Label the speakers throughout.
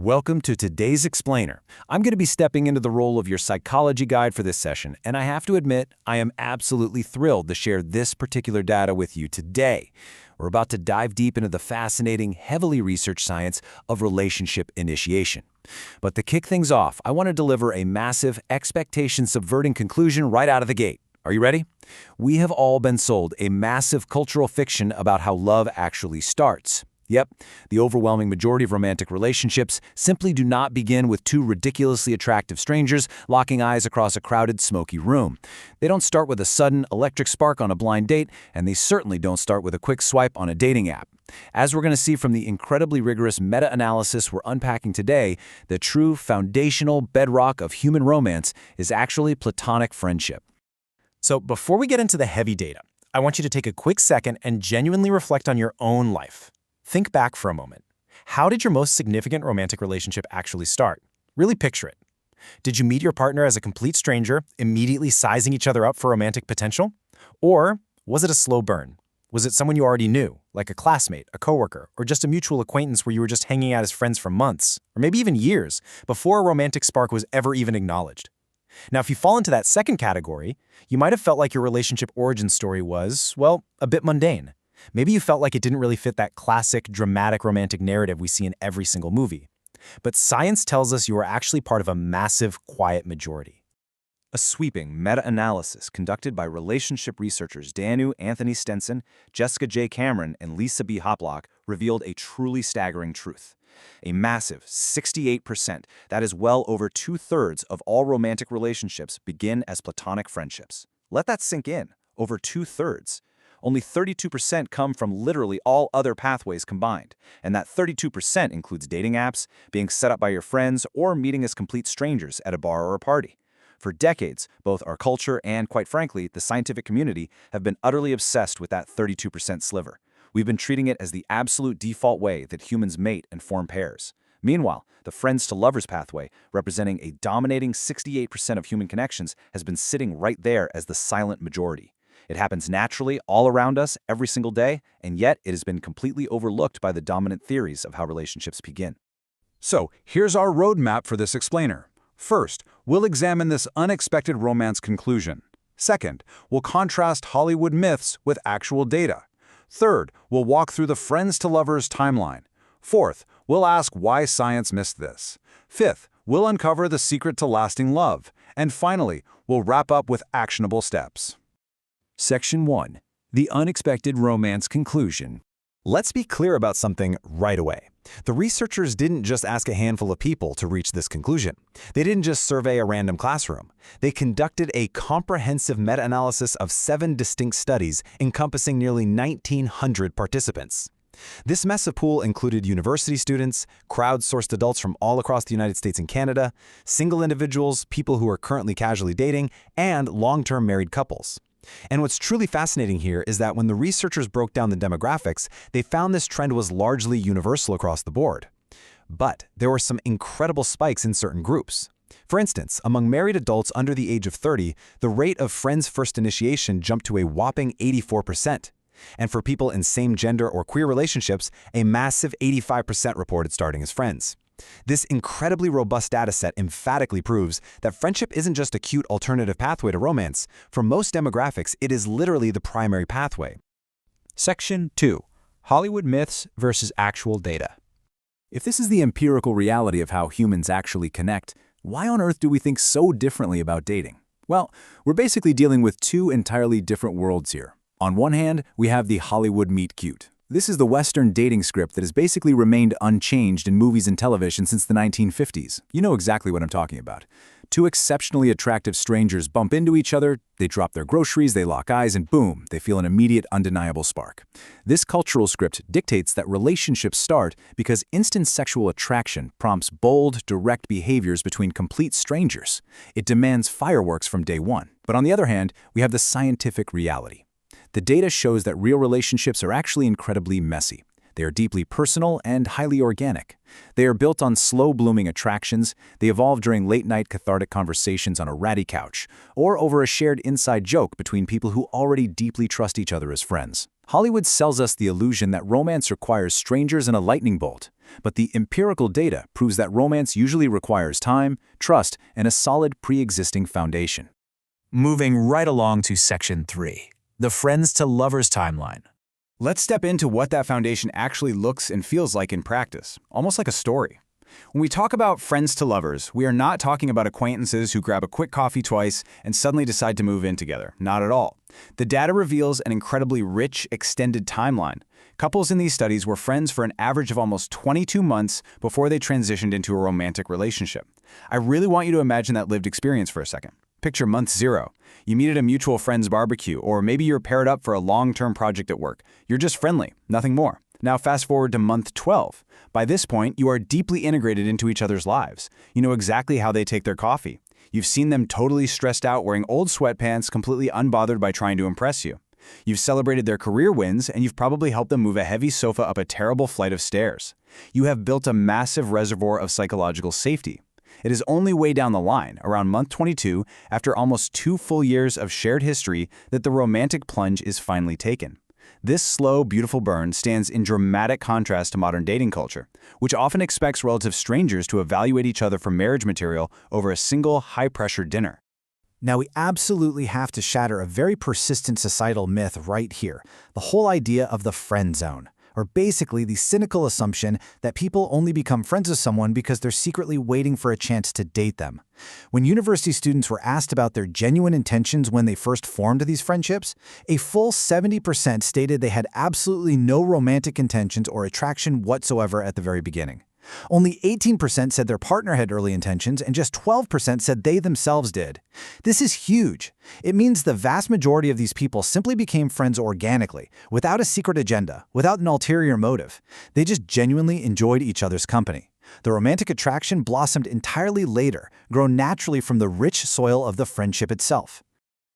Speaker 1: Welcome to today's Explainer. I'm going to be stepping into the role of your psychology guide for this session, and I have to admit, I am absolutely thrilled to share this particular data with you today. We're about to dive deep into the fascinating, heavily researched science of relationship initiation. But to kick things off, I want to deliver a massive, expectation-subverting conclusion right out of the gate. Are you ready? We have all been sold a massive cultural fiction about how love actually starts. Yep, the overwhelming majority of romantic relationships simply do not begin with two ridiculously attractive strangers locking eyes across a crowded, smoky room. They don't start with a sudden, electric spark on a blind date, and they certainly don't start with a quick swipe on a dating app. As we're going to see from the incredibly rigorous meta-analysis we're unpacking today, the true foundational bedrock of human romance is actually platonic friendship.
Speaker 2: So before we get into the heavy data, I want you to take a quick second and genuinely reflect on your own life. Think back for a moment. How did your most significant romantic relationship actually start? Really picture it. Did you meet your partner as a complete stranger, immediately sizing each other up for romantic potential? Or was it a slow burn? Was it someone you already knew, like a classmate, a coworker, or just a mutual acquaintance where you were just hanging out as friends for months, or maybe even years, before a romantic spark was ever even acknowledged? Now, if you fall into that second category, you might have felt like your relationship origin story was, well, a bit mundane. Maybe you felt like it didn't really fit that classic, dramatic romantic narrative we see in every single movie. But science tells us you are actually part of a massive, quiet majority.
Speaker 1: A sweeping meta-analysis conducted by relationship researchers Danu Anthony Stenson, Jessica J. Cameron, and Lisa B. Hoplock revealed a truly staggering truth. A massive 68%, that is well over two-thirds of all romantic relationships, begin as platonic friendships. Let that sink in. Over two-thirds. Only 32% come from literally all other pathways combined, and that 32% includes dating apps, being set up by your friends, or meeting as complete strangers at a bar or a party. For decades, both our culture and, quite frankly, the scientific community have been utterly obsessed with that 32% sliver. We've been treating it as the absolute default way that humans mate and form pairs. Meanwhile, the friends-to-lovers pathway, representing a dominating 68% of human connections, has been sitting right there as the silent majority. It happens naturally all around us every single day, and yet it has been completely overlooked by the dominant theories of how relationships begin.
Speaker 3: So, here's our roadmap for this explainer. First, we'll examine this unexpected romance conclusion. Second, we'll contrast Hollywood myths with actual data. Third, we'll walk through the friends-to-lovers timeline. Fourth, we'll ask why science missed this. Fifth, we'll uncover the secret to lasting love. And finally, we'll wrap up with actionable steps.
Speaker 1: Section 1. The Unexpected Romance Conclusion.
Speaker 2: Let's be clear about something right away. The researchers didn't just ask a handful of people to reach this conclusion. They didn't just survey a random classroom. They conducted a comprehensive meta-analysis of 7 distinct studies encompassing nearly 1,900 participants. This massive pool included university students, crowdsourced adults from all across the United States and Canada, single individuals, people who are currently casually dating, and long-term married couples. And what's truly fascinating here is that when the researchers broke down the demographics, they found this trend was largely universal across the board. But there were some incredible spikes in certain groups. For instance, among married adults under the age of 30, the rate of friends first initiation jumped to a whopping 84%. And for people in same-gender or queer relationships, a massive 85% reported starting as friends. This incredibly robust dataset emphatically proves that friendship isn't just a cute alternative pathway to romance. For most demographics, it is literally the primary pathway.
Speaker 1: Section 2. Hollywood Myths versus Actual Data. If this is the empirical reality of how humans actually connect, why on earth do we think so differently about dating? Well, we're basically dealing with two entirely different worlds here. On one hand, we have the Hollywood meet cute. This is the Western dating script that has basically remained unchanged in movies and television since the 1950s. You know exactly what I'm talking about. Two exceptionally attractive strangers bump into each other, they drop their groceries, they lock eyes, and boom, they feel an immediate, undeniable spark. This cultural script dictates that relationships start because instant sexual attraction prompts bold, direct behaviors between complete strangers. It demands fireworks from day one. But on the other hand, we have the scientific reality. The data shows that real relationships are actually incredibly messy. They are deeply personal and highly organic. They are built on slow-blooming attractions. They evolve during late-night cathartic conversations on a ratty couch, or over a shared inside joke between people who already deeply trust each other as friends. Hollywood sells us the illusion that romance requires strangers and a lightning bolt, but the empirical data proves that romance usually requires time, trust, and a solid pre-existing foundation.
Speaker 2: Moving right along to Section 3, the friends to lovers timeline.
Speaker 1: Let's step into what that foundation actually looks and feels like in practice, almost like a story. When we talk about friends to lovers, we are not talking about acquaintances who grab a quick coffee twice and suddenly decide to move in together. Not at all. The data reveals an incredibly rich, extended timeline. Couples in these studies were friends for an average of almost 22 months before they transitioned into a romantic relationship. I really want you to imagine that lived experience for a second. Picture month 0. You meet at a mutual friend's barbecue, or maybe you're paired up for a long-term project at work. You're just friendly, nothing more. Now fast forward to month 12. By this point, you are deeply integrated into each other's lives. You know exactly how they take their coffee. You've seen them totally stressed out wearing old sweatpants, completely unbothered by trying to impress you. You've celebrated their career wins, and you've probably helped them move a heavy sofa up a terrible flight of stairs. You have built a massive reservoir of psychological safety. It is only way down the line, around month 22, after almost 2 full years of shared history, that the romantic plunge is finally taken. This slow, beautiful burn stands in dramatic contrast to modern dating culture, which often expects relative strangers to evaluate each other for marriage material over a single high-pressure dinner.
Speaker 2: Now, we absolutely have to shatter a very persistent societal myth right here, the whole idea of the friend zone, or basically the cynical assumption that people only become friends with someone because they're secretly waiting for a chance to date them. When university students were asked about their genuine intentions when they first formed these friendships, a full 70% stated they had absolutely no romantic intentions or attraction whatsoever at the very beginning. Only 18% said their partner had early intentions, and just 12% said they themselves did. This is huge. It means the vast majority of these people simply became friends organically, without a secret agenda, without an ulterior motive. They just genuinely enjoyed each other's company. The romantic attraction blossomed entirely later, grown naturally from the rich soil of the friendship itself.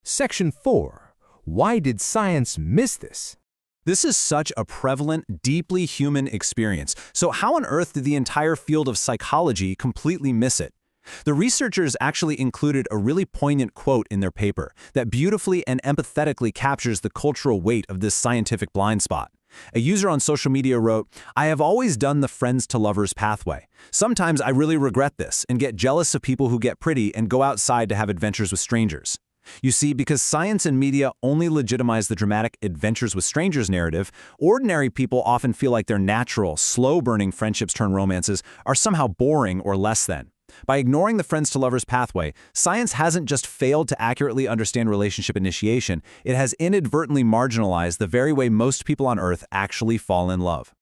Speaker 4: Section 4. Why did science miss this?
Speaker 1: This is such a prevalent, deeply human experience. So how on earth did the entire field of psychology completely miss it? The researchers actually included a really poignant quote in their paper that beautifully and empathetically captures the cultural weight of this scientific blind spot. A user on social media wrote, "I have always done the friends to lovers pathway. Sometimes I really regret this and get jealous of people who get pretty and go outside to have adventures with strangers." You see, because science and media only legitimize the dramatic adventures with strangers narrative, ordinary people often feel like their natural, slow-burning friendships turn romances are somehow boring or less than. By ignoring the friends to lovers pathway, science hasn't just failed to accurately understand relationship initiation, it has inadvertently marginalized the very way most people on Earth actually fall in love.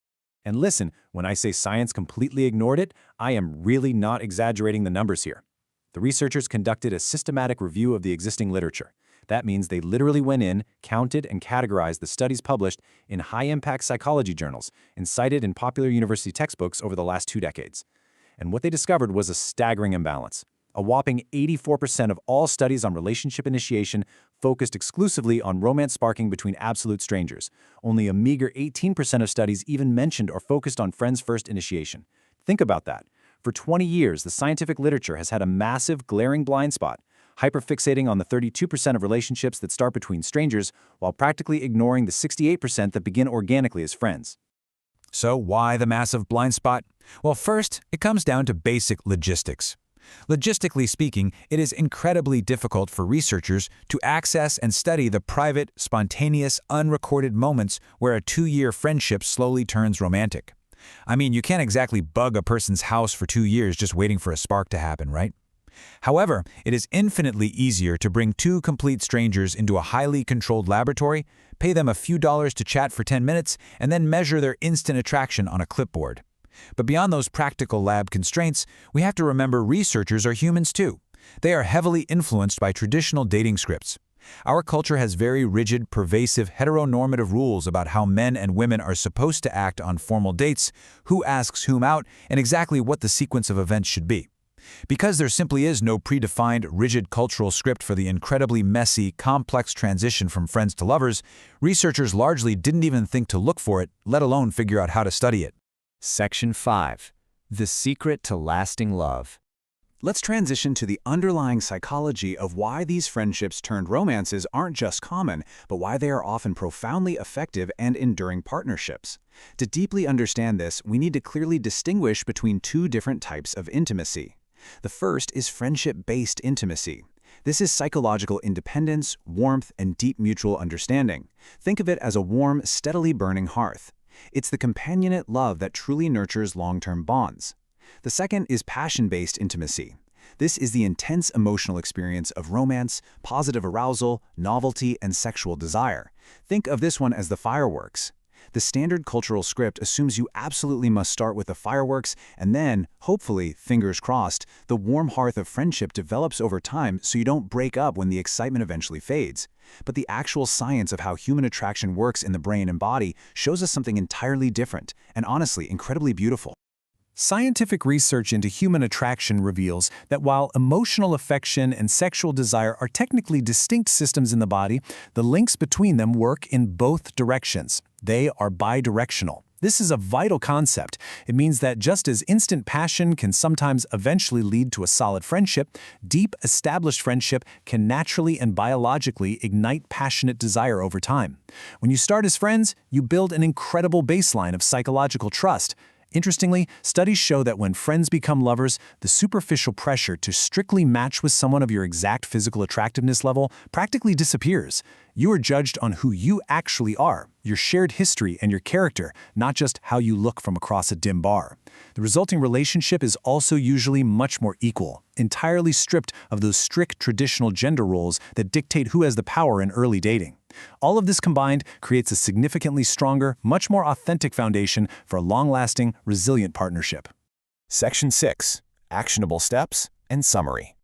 Speaker 1: And listen, when I say science completely ignored it, I am really not exaggerating the numbers here. The researchers conducted a systematic review of the existing literature. That means they literally went in, counted, and categorized the studies published in high-impact psychology journals and cited in popular university textbooks over the last 2 decades. And what they discovered was a staggering imbalance. A whopping 84% of all studies on relationship initiation focused exclusively on romance sparking between absolute strangers. Only a meager 18% of studies even mentioned or focused on friends-first initiation. Think about that. For 20 years, the scientific literature has had a massive, glaring blind spot, hyperfixating on the 32% of relationships that start between strangers while practically ignoring the 68% that begin organically as friends.
Speaker 2: So why the massive blind spot? Well, first, it comes down to basic logistics. Logistically speaking, it is incredibly difficult for researchers to access and study the private, spontaneous, unrecorded moments where a 2-year friendship slowly turns romantic. I mean, you can't exactly bug a person's house for 2 years just waiting for a spark to happen, right? However, it is infinitely easier to bring 2 complete strangers into a highly controlled laboratory, pay them a few dollars to chat for 10 minutes, and then measure their instant attraction on a clipboard. But beyond those practical lab constraints, we have to remember researchers are humans too. They are heavily influenced by traditional dating scripts. Our culture has very rigid, pervasive, heteronormative rules about how men and women are supposed to act on formal dates, who asks whom out, and exactly what the sequence of events should be.
Speaker 3: Because there simply is no predefined, rigid cultural script for the incredibly messy, complex transition from friends to lovers, researchers largely didn't even think to look for it, let alone figure out how to study it.
Speaker 1: Section 5. The secret to lasting love. Let's transition to the underlying psychology of why these friendships turned romances aren't just common, but why they are often profoundly effective and enduring partnerships. To deeply understand this, we need to clearly distinguish between two different types of intimacy. The first is friendship-based intimacy. This is psychological independence, warmth, and deep mutual understanding. Think of it as a warm, steadily burning hearth. It's the companionate love that truly nurtures long-term bonds. The second is passion-based intimacy. This is the intense emotional experience of romance, positive arousal, novelty, and sexual desire. Think of this one as the fireworks. The standard cultural script assumes you absolutely must start with the fireworks, and then, hopefully, fingers crossed, the warm hearth of friendship develops over time so you don't break up when the excitement eventually fades. But the actual science of how human attraction works in the brain and body shows us something entirely different, and honestly, incredibly beautiful. Scientific research into human attraction reveals that while emotional affection and sexual desire are technically distinct systems in the body, the links between them work in both directions. They are bidirectional. This is a vital concept. It means that just as instant passion can sometimes eventually lead to a solid friendship, deep, established friendship can naturally and biologically ignite passionate desire over time. When you start as friends, you build an incredible baseline of psychological trust. Interestingly, studies show that when friends become lovers, the superficial pressure to strictly match with someone of your exact physical attractiveness level practically disappears. You are judged on who you actually are, your shared history and your character, not just how you look from across a dim bar. The resulting relationship is also usually much more equal, entirely stripped of those strict traditional gender roles that dictate who has the power in early dating. All of this combined creates a significantly stronger, much more authentic foundation for a long-lasting, resilient partnership. Section 6. Actionable steps and summary.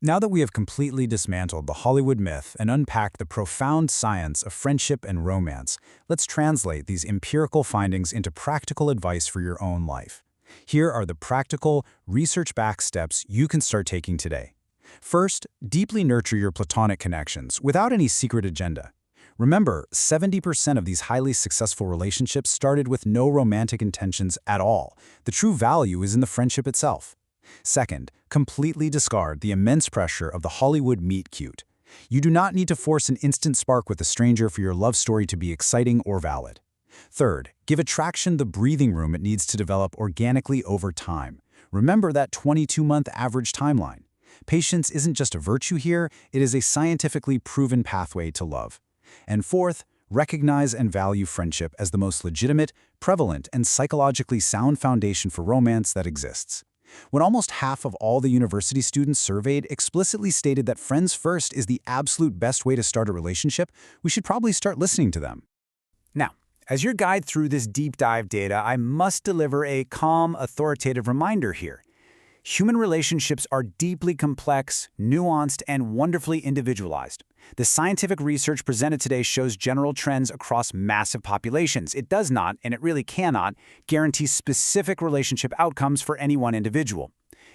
Speaker 3: Now that we have completely dismantled the Hollywood myth and unpacked the profound science of friendship and romance, let's translate these empirical findings into practical advice for your own life. Here are the practical, research-backed steps you can start taking today. First, deeply nurture your platonic connections without any secret agenda. Remember, 70% of these highly successful relationships started with no romantic intentions at all. The true value is in the friendship itself. Second, completely discard the immense pressure of the Hollywood meet cute. You do not need to force an instant spark with a stranger for your love story to be exciting or valid. Third, give attraction the breathing room it needs to develop organically over time. Remember that 22-month average timeline. Patience isn't just a virtue here, it is a scientifically proven pathway to love. And fourth, recognize and value friendship as the most legitimate, prevalent, and psychologically sound foundation for romance that exists. When almost half of all the university students surveyed explicitly stated that friends first is the absolute best way to start a relationship, we should probably start listening to them. Now, as your guide through this deep dive data, I must deliver a calm, authoritative reminder here. Human relationships are deeply complex, nuanced, and wonderfully individualized. The scientific research presented today shows general trends across massive populations. It does not, and it really cannot, guarantee specific relationship outcomes for any one individual.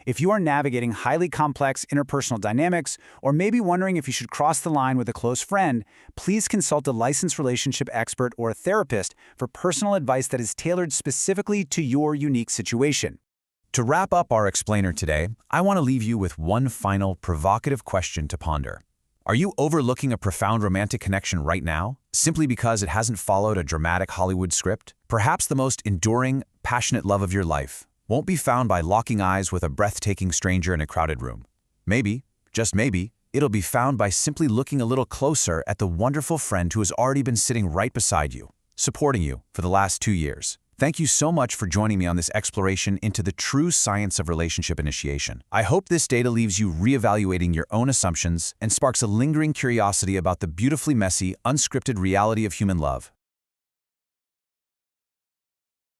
Speaker 3: If you are navigating highly complex interpersonal dynamics, or maybe wondering if you should cross the line with a close friend, please consult a licensed relationship expert or a therapist for personal advice that is tailored specifically to your unique situation.
Speaker 1: To wrap up our explainer today, I want to leave you with one final provocative question to ponder. Are you overlooking a profound romantic connection right now, simply because it hasn't followed a dramatic Hollywood script? Perhaps the most enduring, passionate love of your life won't be found by locking eyes with a breathtaking stranger in a crowded room. Maybe, just maybe, it'll be found by simply looking a little closer at the wonderful friend who has already been sitting right beside you, supporting you for the last 2 years. Thank you so much for joining me on this exploration into the true science of relationship initiation. I hope this data leaves you reevaluating your own assumptions and sparks a lingering curiosity about the beautifully messy, unscripted reality of human love.